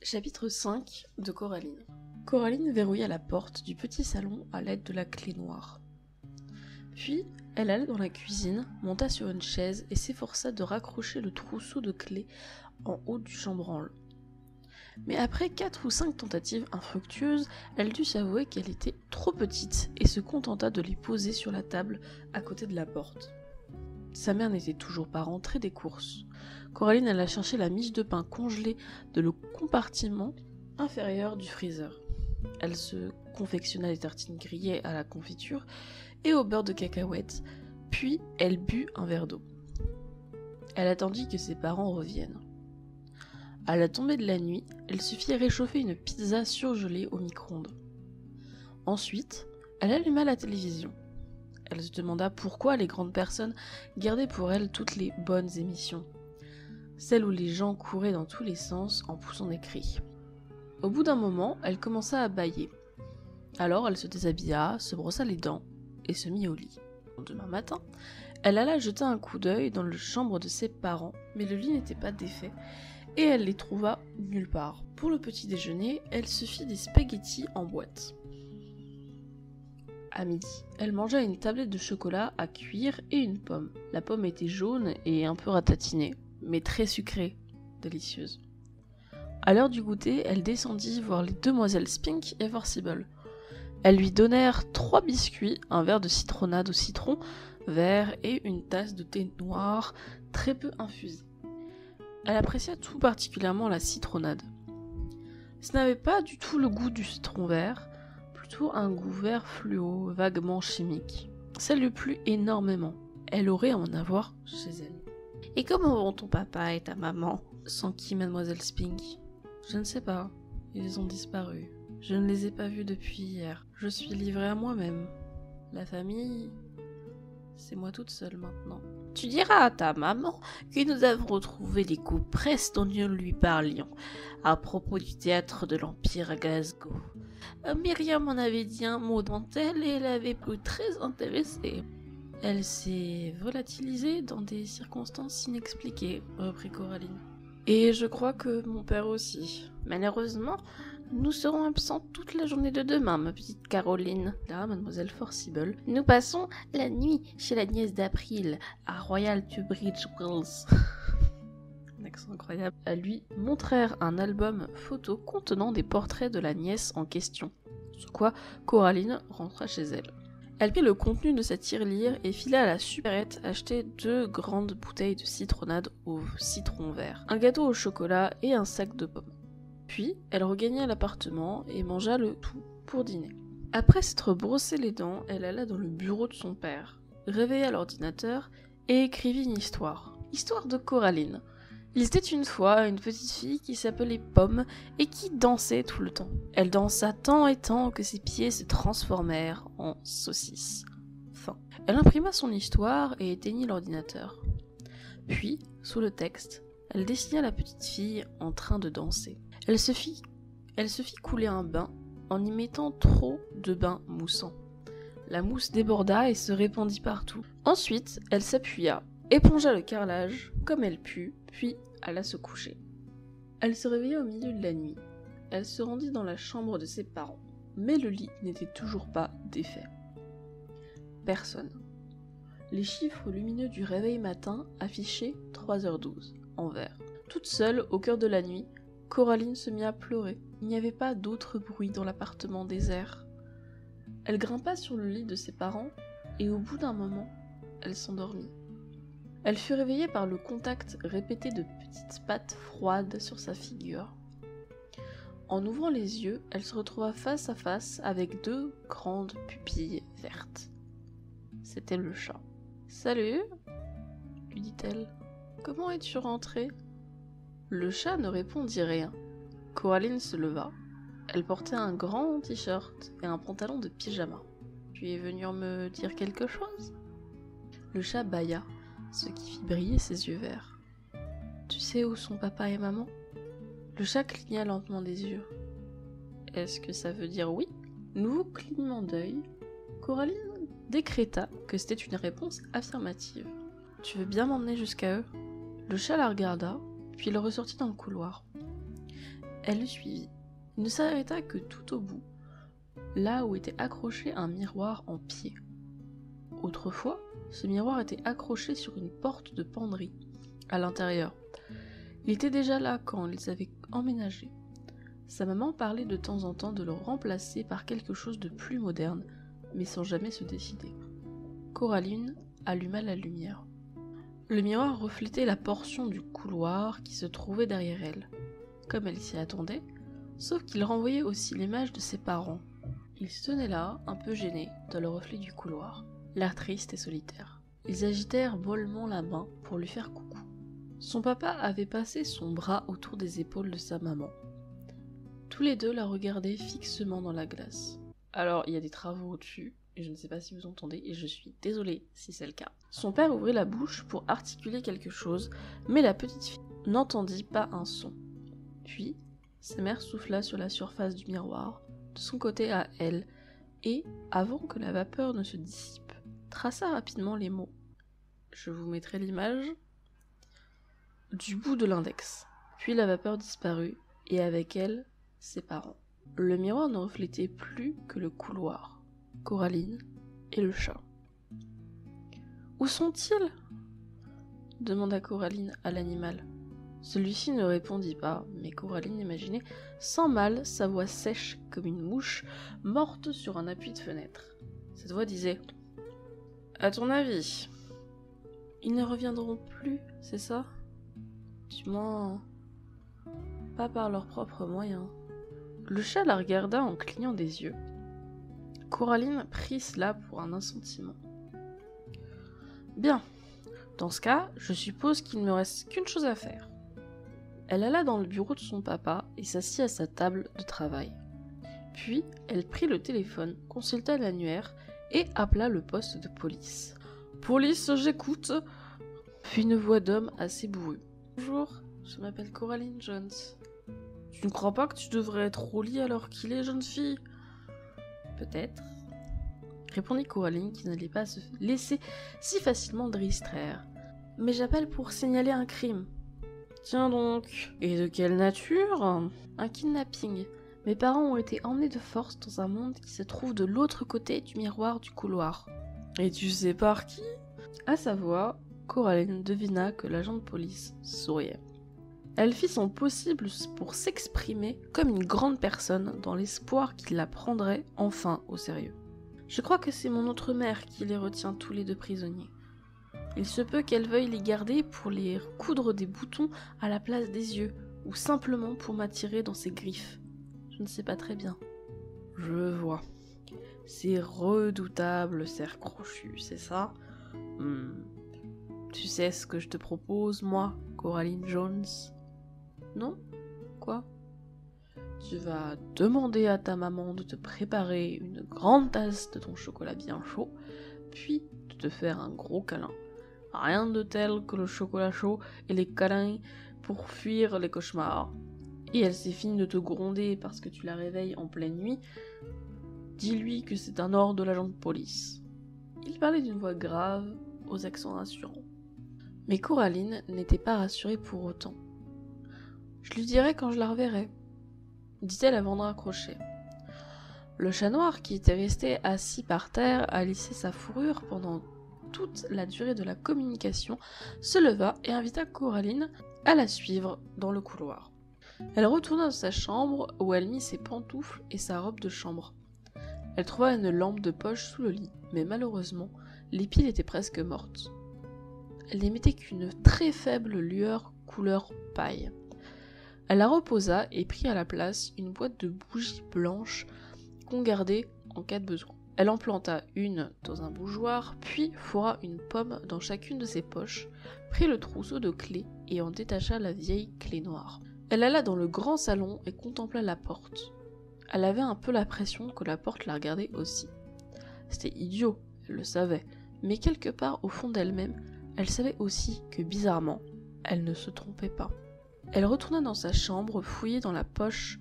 Chapitre 5 de Coraline. Coraline verrouilla la porte du petit salon à l'aide de la clé noire. Puis, elle alla dans la cuisine, monta sur une chaise et s'efforça de raccrocher le trousseau de clés en haut du chambranle. Mais après 4 ou 5 tentatives infructueuses, elle dut s'avouer qu'elle était trop petite et se contenta de les poser sur la table à côté de la porte. Sa mère n'était toujours pas rentrée des courses. Coraline alla chercher la miche de pain congelée de le compartiment inférieur du freezer. Elle se confectionna des tartines grillées à la confiture et au beurre de cacahuètes, puis elle but un verre d'eau. Elle attendit que ses parents reviennent. À la tombée de la nuit, elle se fit réchauffer une pizza surgelée au micro-ondes. Ensuite, elle alluma la télévision. Elle se demanda pourquoi les grandes personnes gardaient pour elle toutes les bonnes émissions, celles où les gens couraient dans tous les sens en poussant des cris. Au bout d'un moment, elle commença à bâiller. Alors elle se déshabilla, se brossa les dents et se mit au lit. Demain matin, elle alla jeter un coup d'œil dans la chambre de ses parents, mais le lit n'était pas défait et elle les trouva nulle part. Pour le petit déjeuner, elle se fit des spaghettis en boîte. À midi, elle mangea une tablette de chocolat à cuire et une pomme. La pomme était jaune et un peu ratatinée, mais très sucrée, délicieuse. À l'heure du goûter, elle descendit voir les demoiselles Spink et Forcible. Elles lui donnèrent 3 biscuits, un verre de citronnade au citron vert et une tasse de thé noir très peu infusé. Elle apprécia tout particulièrement la citronnade. Ce n'avait pas du tout le goût du citron vert, plutôt un goût vert fluo, vaguement chimique. Ça lui plut énormément. Elle aurait à en avoir chez elle. « Et comment vont ton papa et ta maman ?» s'enquit Mademoiselle Spink. « Je ne sais pas. Ils ont disparu. Je ne les ai pas vus depuis hier. Je suis livrée à moi-même. La famille, c'est moi toute seule maintenant. » « Tu diras à ta maman que nous avons retrouvé les coupes presse dont nous lui parlions à propos du théâtre de l'Empire à Glasgow. Myriam en avait dit un mot dans elle et elle avait plus très intéressée. Elle s'est volatilisée dans des circonstances inexpliquées, reprit Coraline. Et je crois que mon père aussi. Malheureusement, nous serons absents toute la journée de demain, ma petite Caroline. Là, Mademoiselle Forcible. Nous passons la nuit chez la nièce d'April, à Royal Tunbridge Wells. Un accent incroyable. Elles lui montrèrent un album photo contenant des portraits de la nièce en question. Sur quoi Coraline rentra chez elle. Elle prit le contenu de sa tirelire et fila à la supérette acheter 2 grandes bouteilles de citronnade au citron vert, un gâteau au chocolat et un sac de pommes. Puis, elle regagna l'appartement et mangea le tout pour dîner. Après s'être brossé les dents, elle alla dans le bureau de son père, réveilla l'ordinateur et écrivit une histoire. Histoire de Coraline. Il était une fois une petite fille qui s'appelait Pomme et qui dansait tout le temps. Elle dansa tant et tant que ses pieds se transformèrent en saucisses. Fin. Elle imprima son histoire et éteignit l'ordinateur. Puis, sous le texte, elle dessina la petite fille en train de danser. Elle se fit couler un bain en y mettant trop de bain moussant. La mousse déborda et se répandit partout. Ensuite, elle s'appuya, épongea le carrelage comme elle put, puis alla se coucher. Elle se réveilla au milieu de la nuit. Elle se rendit dans la chambre de ses parents, mais le lit n'était toujours pas défait. Personne. Les chiffres lumineux du réveil matin affichaient 3h12, en vert. Toute seule, au cœur de la nuit, Coraline se mit à pleurer. Il n'y avait pas d'autre bruit dans l'appartement désert. Elle grimpa sur le lit de ses parents, et au bout d'un moment, elle s'endormit. Elle fut réveillée par le contact répété de petites pattes froides sur sa figure. En ouvrant les yeux, elle se retrouva face à face avec 2 grandes pupilles vertes. C'était le chat. « Salut !» lui dit-elle. « Comment es-tu rentrée ?» Le chat ne répondit rien. Coraline se leva. Elle portait un grand t-shirt et un pantalon de pyjama. « Tu es venue me dire quelque chose ?» Le chat bâilla, ce qui fit briller ses yeux verts. « Tu sais où sont papa et maman ?» Le chat cligna lentement des yeux. « Est-ce que ça veut dire oui ?» Nouveau clignement d'œil, Coraline décréta que c'était une réponse affirmative. « Tu veux bien m'emmener jusqu'à eux ?» Le chat la regarda, puis il ressortit dans le couloir. Elle le suivit. Il ne s'arrêta que tout au bout, là où était accroché un miroir en pied. Autrefois, ce miroir était accroché sur une porte de penderie, à l'intérieur. Il était déjà là quand ils avaient emménagé. Sa maman parlait de temps en temps de le remplacer par quelque chose de plus moderne, mais sans jamais se décider. Coraline alluma la lumière. Le miroir reflétait la portion du couloir qui se trouvait derrière elle, comme elle s'y attendait, sauf qu'il renvoyait aussi l'image de ses parents. Ils se tenaient là, un peu gênés, dans le reflet du couloir, l'air triste et solitaire. Ils agitèrent mollement la main pour lui faire coucou. Son papa avait passé son bras autour des épaules de sa maman. Tous les deux la regardaient fixement dans la glace. Alors, il y a des travaux au-dessus, et je ne sais pas si vous entendez, et je suis désolée si c'est le cas. Son père ouvrit la bouche pour articuler quelque chose, mais la petite fille n'entendit pas un son. Puis, sa mère souffla sur la surface du miroir, de son côté à elle, et, avant que la vapeur ne se dissipe, traça rapidement les mots. Je vous mettrai l'image du bout de l'index. Puis la vapeur disparut, et avec elle, ses parents. Le miroir ne reflétait plus que le couloir, Coraline et le chat. « Où sont-ils » demanda Coraline à l'animal. Celui-ci ne répondit pas, mais Coraline imaginait sans mal sa voix sèche comme une mouche morte sur un appui de fenêtre. Cette voix disait « À ton avis, ils ne reviendront plus, c'est ça ? Du moins, pas par leurs propres moyens. » Le chat la regarda en clignant des yeux. Coraline prit cela pour un assentiment. « Bien, dans ce cas, je suppose qu'il ne me reste qu'une chose à faire. » Elle alla dans le bureau de son papa et s'assit à sa table de travail. Puis, elle prit le téléphone, consulta l'annuaire et appela le poste de police. « Police, j'écoute !» Puis une voix d'homme assez bourrue. « Bonjour, je m'appelle Coraline Jones. Tu ne crois pas que tu devrais être au lit alors qu'il est, jeune fille ? » « Peut-être, » répondit Coraline qui n'allait pas se laisser si facilement distraire. « Mais j'appelle pour signaler un crime. » « Tiens donc, et de quelle nature ? » ?»« Un kidnapping. Mes parents ont été emmenés de force dans un monde qui se trouve de l'autre côté du miroir du couloir. »« Et tu sais par qui ?» À sa voix, Coraline devina que l'agent de police souriait. Elle fit son possible pour s'exprimer comme une grande personne dans l'espoir qu'il la prendrait enfin au sérieux. « Je crois que c'est mon autre mère qui les retient tous les deux prisonniers. Il se peut qu'elle veuille les garder pour les coudre des boutons à la place des yeux, ou simplement pour m'attirer dans ses griffes. Je ne sais pas très bien. » « Je vois. C'est redoutable, cerf crochu, c'est ça ? Tu sais ce que je te propose, moi, Coraline Jones ? Non ? Quoi ? Tu vas demander à ta maman de te préparer une grande tasse de ton chocolat bien chaud, puis de te faire un gros câlin. Rien de tel que le chocolat chaud et les câlins pour fuir les cauchemars. Et elle s'est finie de te gronder parce que tu la réveilles en pleine nuit. Dis-lui que c'est un ordre de l'agent de police. Il parlait d'une voix grave, aux accents rassurants. Mais Coraline n'était pas rassurée pour autant. « Je lui dirai quand je la reverrai, » dit-elle avant de raccrocher. Le chat noir, qui était resté assis par terre à lisser sa fourrure pendant toute la durée de la communication, se leva et invita Coraline à la suivre dans le couloir. Elle retourna dans sa chambre où elle mit ses pantoufles et sa robe de chambre. Elle trouva une lampe de poche sous le lit, mais malheureusement, les piles étaient presque mortes. Elle n'émettait qu'une très faible lueur couleur paille. Elle la reposa et prit à la place une boîte de bougies blanches qu'on gardait en cas de besoin. Elle en planta une dans un bougeoir, puis fourra une pomme dans chacune de ses poches, prit le trousseau de clés et en détacha la vieille clé noire. Elle alla dans le grand salon et contempla la porte. Elle avait un peu l'impression que la porte la regardait aussi. C'était idiot, elle le savait, mais quelque part au fond d'elle-même, elle savait aussi que bizarrement, elle ne se trompait pas. Elle retourna dans sa chambre, fouilla dans la poche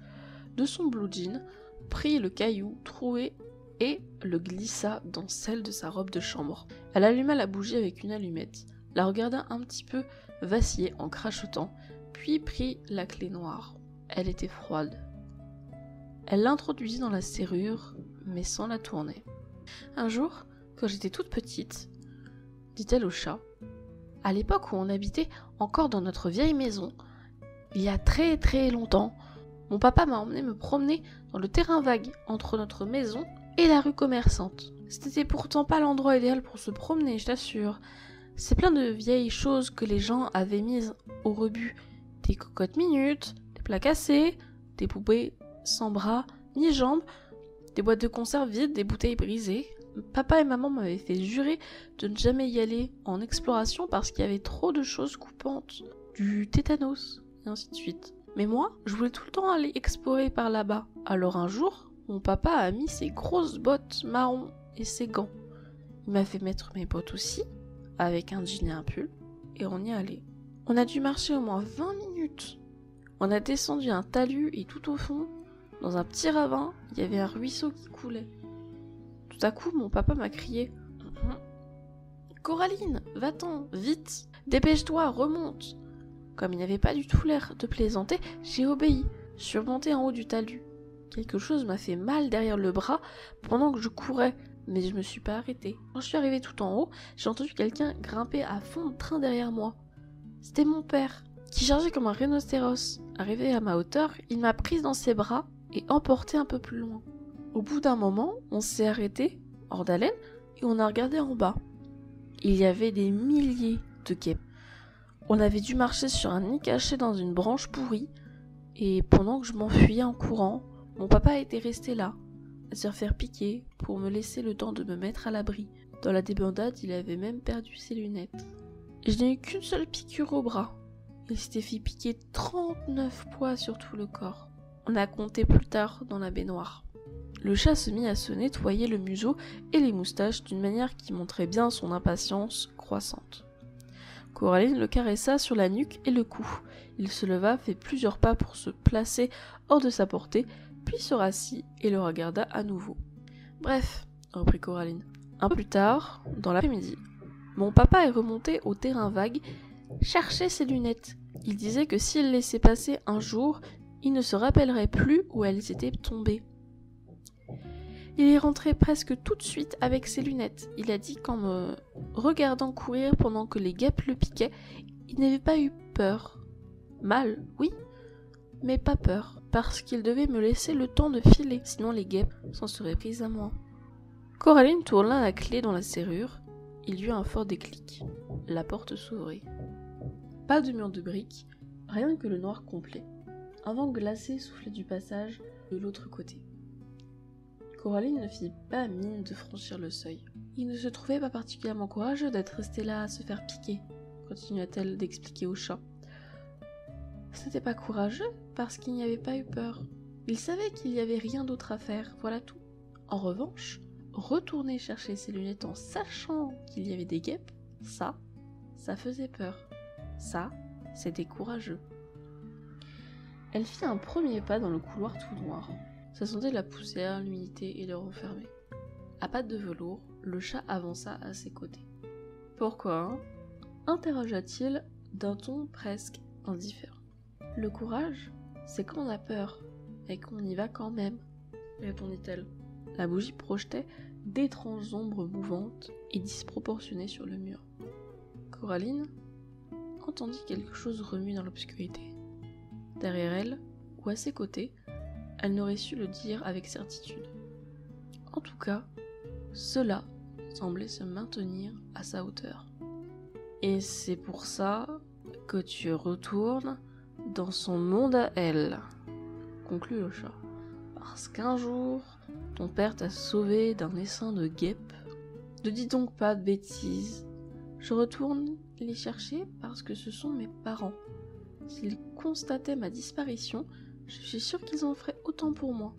de son blue jean, prit le caillou troué et le glissa dans celle de sa robe de chambre. Elle alluma la bougie avec une allumette, la regarda un petit peu vaciller en crachotant, puis prit la clé noire. elle était froide. Elle l'introduisit dans la serrure, mais sans la tourner. Un jour, quand j'étais toute petite, dit-elle au chat, à l'époque où on habitait encore dans notre vieille maison, il y a très très longtemps, mon papa m'a emmené me promener dans le terrain vague entre notre maison et la rue commerçante. C'était pourtant pas l'endroit idéal pour se promener, je t'assure. C'est plein de vieilles choses que les gens avaient mises au rebut. Des cocottes minutes, des plats cassés, des poupées sans bras ni jambes, des boîtes de conserve vides, des bouteilles brisées. Papa et maman m'avaient fait jurer de ne jamais y aller en exploration parce qu'il y avait trop de choses coupantes, du tétanos, et ainsi de suite. Mais moi, je voulais tout le temps aller explorer par là-bas. Alors un jour, mon papa a mis ses grosses bottes marron et ses gants. Il m'a fait mettre mes bottes aussi, avec un jean et un pull, et on y est allé. On a dû marcher au moins 20 minutes. On a descendu un talus et tout au fond, dans un petit ravin, il y avait un ruisseau qui coulait. Tout à coup, mon papa m'a crié « Coraline, va-t'en, vite, dépêche-toi, remonte !» Comme il n'avait pas du tout l'air de plaisanter, j'ai obéi. Je suis remontée en haut du talus. Quelque chose m'a fait mal derrière le bras pendant que je courais, mais je me suis pas arrêtée. Quand je suis arrivée tout en haut, j'ai entendu quelqu'un grimper à fond de train derrière moi. C'était mon père, qui chargeait comme un rhinocéros. Arrivé à ma hauteur, il m'a prise dans ses bras et emportée un peu plus loin. Au bout d'un moment, on s'est arrêté, hors d'haleine, et on a regardé en bas. Il y avait des milliers de guêpes. On avait dû marcher sur un nid caché dans une branche pourrie, et pendant que je m'enfuyais en courant, mon papa était resté là, à se faire piquer pour me laisser le temps de me mettre à l'abri. Dans la débandade, il avait même perdu ses lunettes. Je n'ai eu qu'une seule piqûre au bras. Il s'était fait piquer 39 poids sur tout le corps. On a compté plus tard dans la baignoire. Le chat se mit à se nettoyer le museau et les moustaches d'une manière qui montrait bien son impatience croissante. Coraline le caressa sur la nuque et le cou. Il se leva, fit plusieurs pas pour se placer hors de sa portée, puis se rassit et le regarda à nouveau. Bref, reprit Coraline. Un peu plus tard, dans l'après-midi, mon papa est remonté au terrain vague chercher ses lunettes. Il disait que s'il laissait passer un jour, il ne se rappellerait plus où elles étaient tombées. Il est rentré presque tout de suite avec ses lunettes. Il a dit qu'en me regardant courir pendant que les guêpes le piquaient, il n'avait pas eu peur. Mal, oui, mais pas peur, parce qu'il devait me laisser le temps de filer, sinon les guêpes s'en seraient prises à moi. Coraline tourna la clé dans la serrure. Il y eut un fort déclic. La porte s'ouvrit. Pas de mur de briques, rien que le noir complet. Un vent glacé soufflait du passage de l'autre côté. Coraline ne fit pas mine de franchir le seuil. Il ne se trouvait pas particulièrement courageux d'être resté là à se faire piquer, continua-t-elle d'expliquer au chat. Ce n'était pas courageux parce qu'il n'y avait pas eu peur. Il savait qu'il n'y avait rien d'autre à faire, voilà tout. En revanche, retourner chercher ses lunettes en sachant qu'il y avait des guêpes, ça faisait peur. Ça, c'était courageux. Elle fit un premier pas dans le couloir tout noir. Ça sentait la poussière, l'humidité et le renfermé. À pattes de velours, le chat avança à ses côtés. « Pourquoi » interrogea-t-il d'un ton presque indifférent. « Le courage, c'est quand on a peur, et qu'on y va quand même, » répondit-elle. La bougie projetait d'étranges ombres mouvantes et disproportionnées sur le mur. Coraline entendit quelque chose remuer dans l'obscurité. Derrière elle, ou à ses côtés, elle n'aurait su le dire avec certitude. En tout cas, cela semblait se maintenir à sa hauteur. « Et c'est pour ça que tu retournes dans son monde à elle, » conclut le chat. « Parce qu'un jour, ton père t'a sauvé d'un essaim de guêpes. Ne dis donc pas de bêtises. Je retourne les chercher parce que ce sont mes parents. S'ils constataient ma disparition, je suis sûre qu'ils en feraient autant pour moi.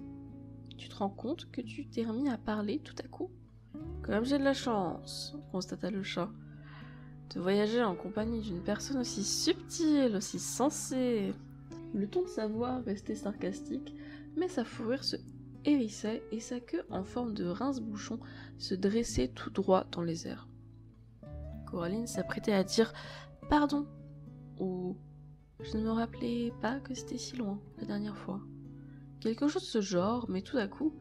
Tu te rends compte que tu t'es remis à parler tout à coup ? Comme j'ai de la chance, constata le chat, de voyager en compagnie d'une personne aussi subtile, aussi sensée. Le ton de sa voix restait sarcastique, mais sa fourrure se hérissait et sa queue en forme de rince-bouchon se dressait tout droit dans les airs. Coraline s'apprêtait à dire « Pardon » ou Je ne me rappelais pas que c'était si loin la dernière fois. Quelque chose de ce genre, mais tout à coup,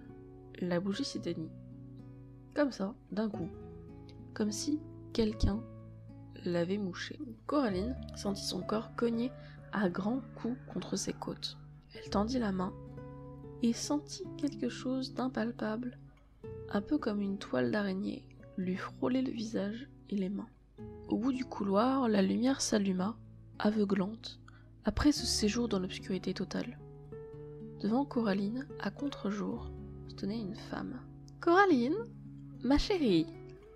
la bougie s'éteignit. Comme ça, d'un coup. Comme si quelqu'un l'avait mouchée. Coraline sentit son corps cogner à grands coups contre ses côtes. Elle tendit la main et sentit quelque chose d'impalpable, un peu comme une toile d'araignée, lui frôler le visage et les mains. Au bout du couloir, la lumière s'alluma, aveuglante, après ce séjour dans l'obscurité totale. Devant Coraline, à contre-jour, se tenait une femme. « Coraline, ma chérie !»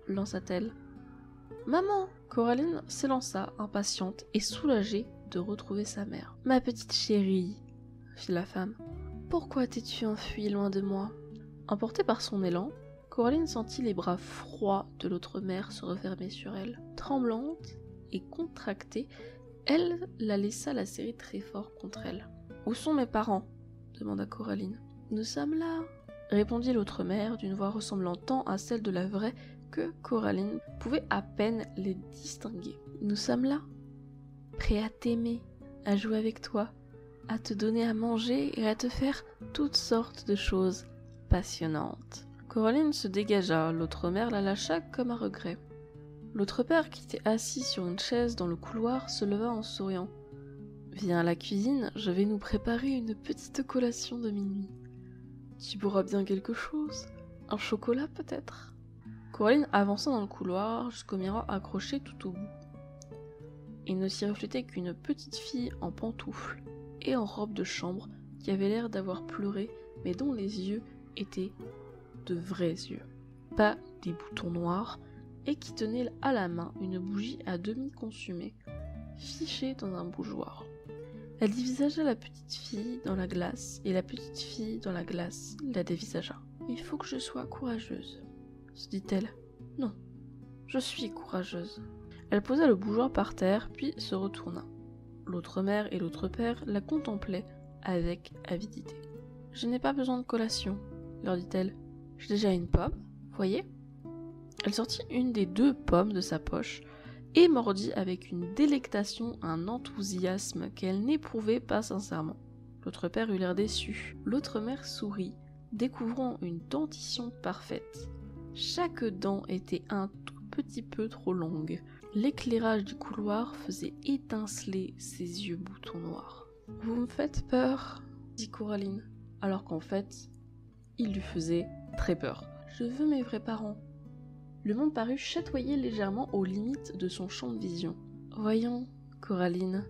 lança-t-elle. « Maman !» Coraline s'élança, impatiente et soulagée de retrouver sa mère. « Ma petite chérie !» fit la femme. « Pourquoi t'es-tu enfuie loin de moi ?» Emportée par son élan, Coraline sentit les bras froids de l'autre mère se refermer sur elle. Tremblante et contractée, elle la laissa la serrer très fort contre elle. « Où sont mes parents ?» demanda Coraline. « Nous sommes là !» répondit l'autre mère d'une voix ressemblant tant à celle de la vraie que Coraline pouvait à peine les distinguer. « Nous sommes là, prêts à t'aimer, à jouer avec toi, à te donner à manger et à te faire toutes sortes de choses passionnantes. » Coraline se dégagea, l'autre mère la lâcha comme à regret. L'autre père, qui était assis sur une chaise dans le couloir, se leva en souriant. « Viens à la cuisine, je vais nous préparer une petite collation de minuit. Tu boiras bien quelque chose, un chocolat peut-être ?» Coraline avança dans le couloir jusqu'au miroir accroché tout au bout. Il ne s'y reflétait qu'une petite fille en pantoufles et en robe de chambre qui avait l'air d'avoir pleuré mais dont les yeux étaient de vrais yeux, pas des boutons noirs, et qui tenait à la main une bougie à demi consumée, fichée dans un bougeoir. Elle dévisagea la petite fille dans la glace, et la petite fille dans la glace la dévisagea. « Il faut que je sois courageuse, » se dit-elle. « Non, je suis courageuse. » Elle posa le bougeoir par terre, puis se retourna. L'autre mère et l'autre père la contemplaient avec avidité. « Je n'ai pas besoin de collation, » leur dit-elle. « J'ai déjà une pomme, voyez ?» Elle sortit une des 2 pommes de sa poche et mordit avec une délectation, un enthousiasme qu'elle n'éprouvait pas sincèrement. L'autre père eut l'air déçu. L'autre mère sourit, découvrant une dentition parfaite. Chaque dent était un tout petit peu trop longue. L'éclairage du couloir faisait étinceler ses yeux boutons noirs. « Vous me faites peur, » dit Coraline, alors qu'en fait, il lui faisait très peur. « Je veux mes vrais parents. » Le monde parut chatoyer légèrement aux limites de son champ de vision. « Voyons, Coraline,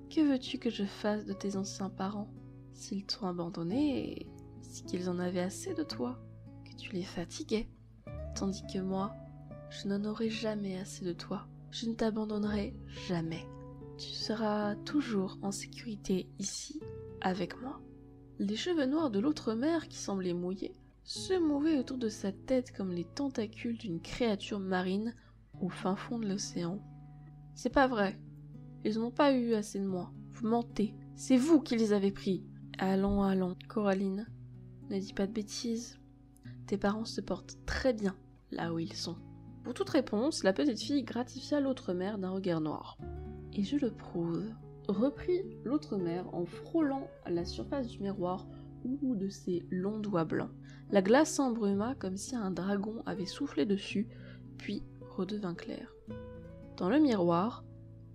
que veux-tu que je fasse de tes anciens parents? S'ils t'ont abandonné, c'est qu'ils en avaient assez de toi, que tu les fatiguais. Tandis que moi, je n'en aurai jamais assez de toi. Je ne t'abandonnerai jamais. Tu seras toujours en sécurité ici, avec moi. » Les cheveux noirs de l'autre mère, qui semblaient mouillés, se mouvaient autour de sa tête comme les tentacules d'une créature marine au fin fond de l'océan. « C'est pas vrai. Ils n'ont pas eu assez de moi. Vous mentez. C'est vous qui les avez pris. » « Allons, allons, Coraline. Ne dis pas de bêtises. Tes parents se portent très bien là où ils sont. » Pour toute réponse, la petite fille gratifia l'autre mère d'un regard noir. « Et je le prouve, » reprit l'autre mère en frôlant la surface du miroir au bout de ses longs doigts blancs. La glace s'embruma comme si un dragon avait soufflé dessus, puis redevint claire. Dans le miroir,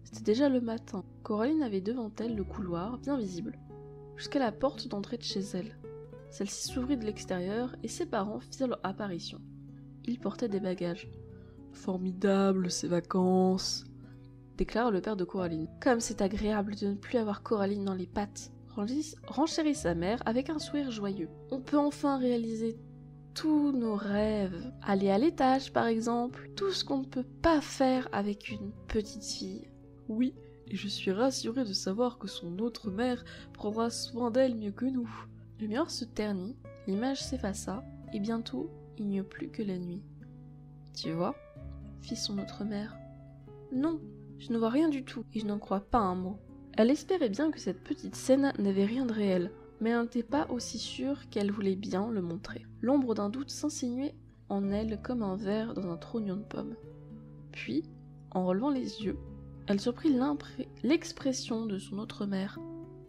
c'était déjà le matin. Coraline avait devant elle le couloir, bien visible, jusqu'à la porte d'entrée de chez elle. Celle-ci s'ouvrit de l'extérieur et ses parents firent leur apparition. Ils portaient des bagages. « Formidable ces vacances !» déclara le père de Coraline. « Comme c'est agréable de ne plus avoir Coraline dans les pattes !» renchérit sa mère avec un sourire joyeux. « On peut enfin réaliser tous nos rêves. Aller à l'étage, par exemple. Tout ce qu'on ne peut pas faire avec une petite fille. » « Oui, et je suis rassurée de savoir que son autre mère prendra soin d'elle mieux que nous. » Le miroir se ternit, l'image s'effaça, et bientôt il n'y eut plus que la nuit. « Tu vois ?» fit son autre mère. « Non, je ne vois rien du tout, et je n'en crois pas un mot. » Elle espérait bien que cette petite scène n'avait rien de réel, mais elle n'était pas aussi sûre qu'elle voulait bien le montrer. L'ombre d'un doute s'insinuait en elle comme un ver dans un trognon de pomme. Puis, en relevant les yeux, Elle surprit l'expression de son autre mère.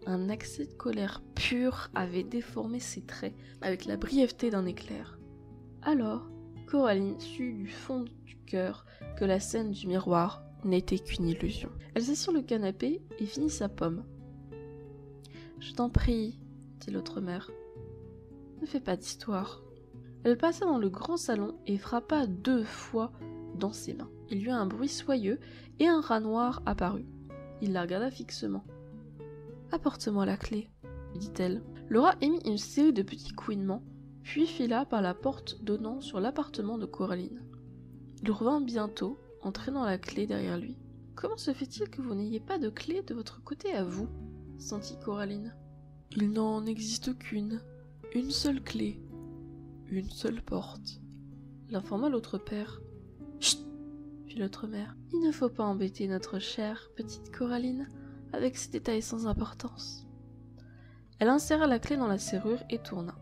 Un accès de colère pure avait déformé ses traits avec la brièveté d'un éclair. Alors, Coraline sut du fond du cœur que la scène du miroir n'était qu'une illusion. Elle s'assit sur le canapé et finit sa pomme. « Je t'en prie, dit l'autre mère. Ne fais pas d'histoire. » Elle passa dans le grand salon et frappa 2 fois dans ses mains. Il y eut un bruit soyeux et un rat noir apparut. Il la regarda fixement. « Apporte-moi la clé, » dit-elle. Le rat émit une série de petits couinements, puis fila par la porte donnant sur l'appartement de Coraline. Il revint bientôt, en traînant la clé derrière lui. « Comment se fait-il que vous n'ayez pas de clé de votre côté à vous ?» sentit Coraline. « Il n'en existe qu'une. Une seule clé. Une seule porte. » l'informa l'autre père. « Chut !» fit l'autre mère. « Il ne faut pas embêter notre chère petite Coraline avec ces détails sans importance. » Elle inséra la clé dans la serrure et tourna.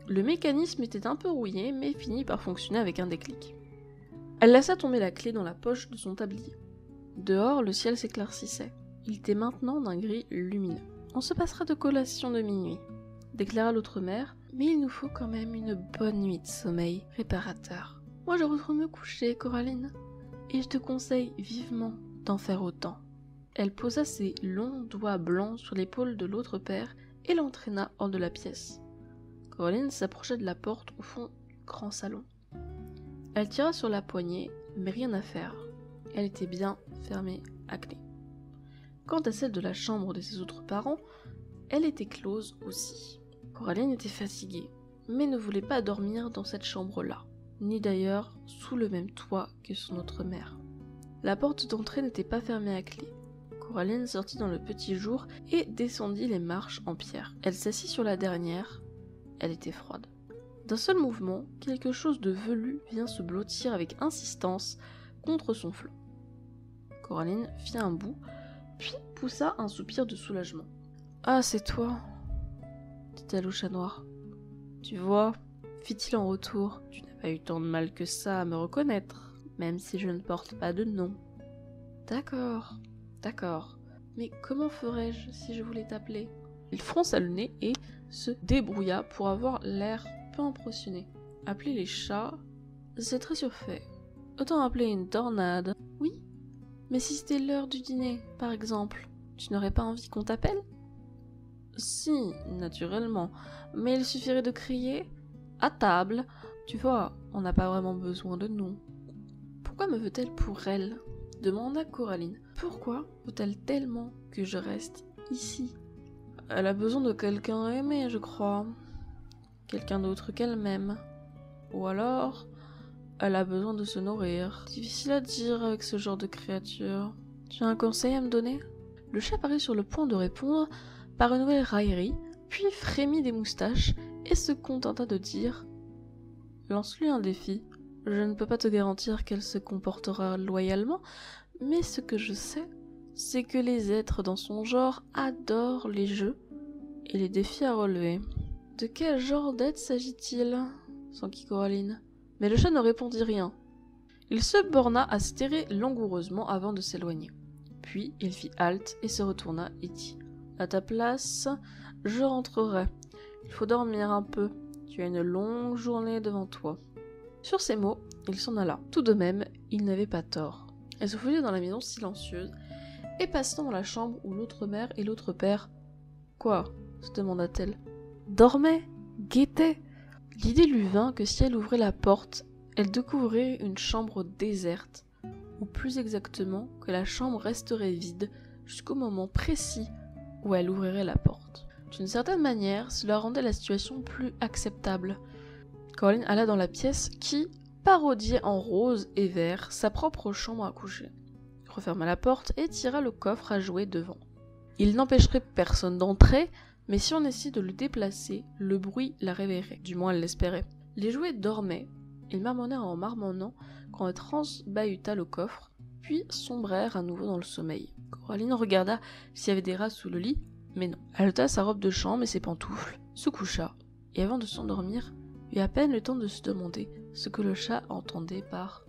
Le mécanisme était un peu rouillé, mais finit par fonctionner avec un déclic. Elle laissa tomber la clé dans la poche de son tablier. Dehors, le ciel s'éclaircissait. Il était maintenant d'un gris lumineux. « On se passera de collation de minuit, » déclara l'autre mère, « mais il nous faut quand même une bonne nuit de sommeil réparateur. Moi je retourne me coucher, Coraline, et je te conseille vivement d'en faire autant. » Elle posa ses longs doigts blancs sur l'épaule de l'autre père et l'entraîna hors de la pièce. Coraline s'approcha de la porte au fond du grand salon. Elle tira sur la poignée, mais rien à faire. Elle était bien fermée à clé. Quant à celle de la chambre de ses autres parents, elle était close aussi. Coraline était fatiguée, mais ne voulait pas dormir dans cette chambre-là, ni d'ailleurs sous le même toit que son autre mère. La porte d'entrée n'était pas fermée à clé. Coraline sortit dans le petit jour et descendit les marches en pierre. Elle s'assit sur la dernière. Elle était froide. D'un seul mouvement, quelque chose de velu vient se blottir avec insistance contre son flanc. Coraline fit un bond, puis poussa un soupir de soulagement. « Ah, c'est toi !» dit-elle au chat noir. « Tu vois, fit-il en retour, tu n'as pas eu tant de mal que ça à me reconnaître, même si je ne porte pas de nom. »« D'accord, d'accord. Mais comment ferais-je si je voulais t'appeler ?» Il fronça le nez et se débrouilla pour avoir l'air peu impressionné. « Appeler les chats, c'est très surfait. Autant appeler une tornade. »« Oui, mais si c'était l'heure du dîner, par exemple, tu n'aurais pas envie qu'on t'appelle ?»« Si, naturellement, mais il suffirait de crier « à table !» Tu vois, on n'a pas vraiment besoin de nous. »« Pourquoi me veut-elle pour elle ?» demanda Coraline. « Pourquoi veut-elle tellement que je reste ici ?» Elle a besoin de quelqu'un à aimer, je crois. Quelqu'un d'autre qu'elle-même. Ou alors, elle a besoin de se nourrir. Difficile à dire avec ce genre de créature. Tu as un conseil à me donner ? Le chat parut sur le point de répondre par une nouvelle raillerie, puis frémit des moustaches et se contenta de dire « Lance-lui un défi. Je ne peux pas te garantir qu'elle se comportera loyalement, mais ce que je sais, c'est que les êtres dans son genre adorent les jeux et les défis à relever. » « De quel genre d'être s'agit-il » s'enquit Coraline. Mais le chat ne répondit rien. Il se borna à se terrer langoureusement avant de s'éloigner. Puis il fit halte et se retourna et dit « À ta place, je rentrerai. Il faut dormir un peu. Tu as une longue journée devant toi. » Sur ces mots, il s'en alla. Tout de même, il n'avait pas tort. Elle se faisait dans la maison silencieuse et passant dans la chambre où l'autre mère et l'autre père... « Quoi ?» se demanda-t-elle. Dormait, guettait. L'idée lui vint que si elle ouvrait la porte, elle découvrirait une chambre déserte, ou plus exactement que la chambre resterait vide jusqu'au moment précis où elle ouvrirait la porte. D'une certaine manière, cela rendait la situation plus acceptable. Coraline alla dans la pièce qui parodiait en rose et vert sa propre chambre à coucher, referma la porte et tira le coffre à jouets devant. Il n'empêcherait personne d'entrer, mais si on essayait de le déplacer, le bruit la réveillerait, du moins elle l'espérait. Les jouets dormaient, ils marmonnèrent en marmonnant quand elle transbahuta le coffre, puis sombrèrent à nouveau dans le sommeil. Coraline regarda s'il y avait des rats sous le lit, mais non. Elle ôta sa robe de chambre et ses pantoufles, se coucha, et avant de s'endormir, eut à peine le temps de se demander ce que le chat entendait par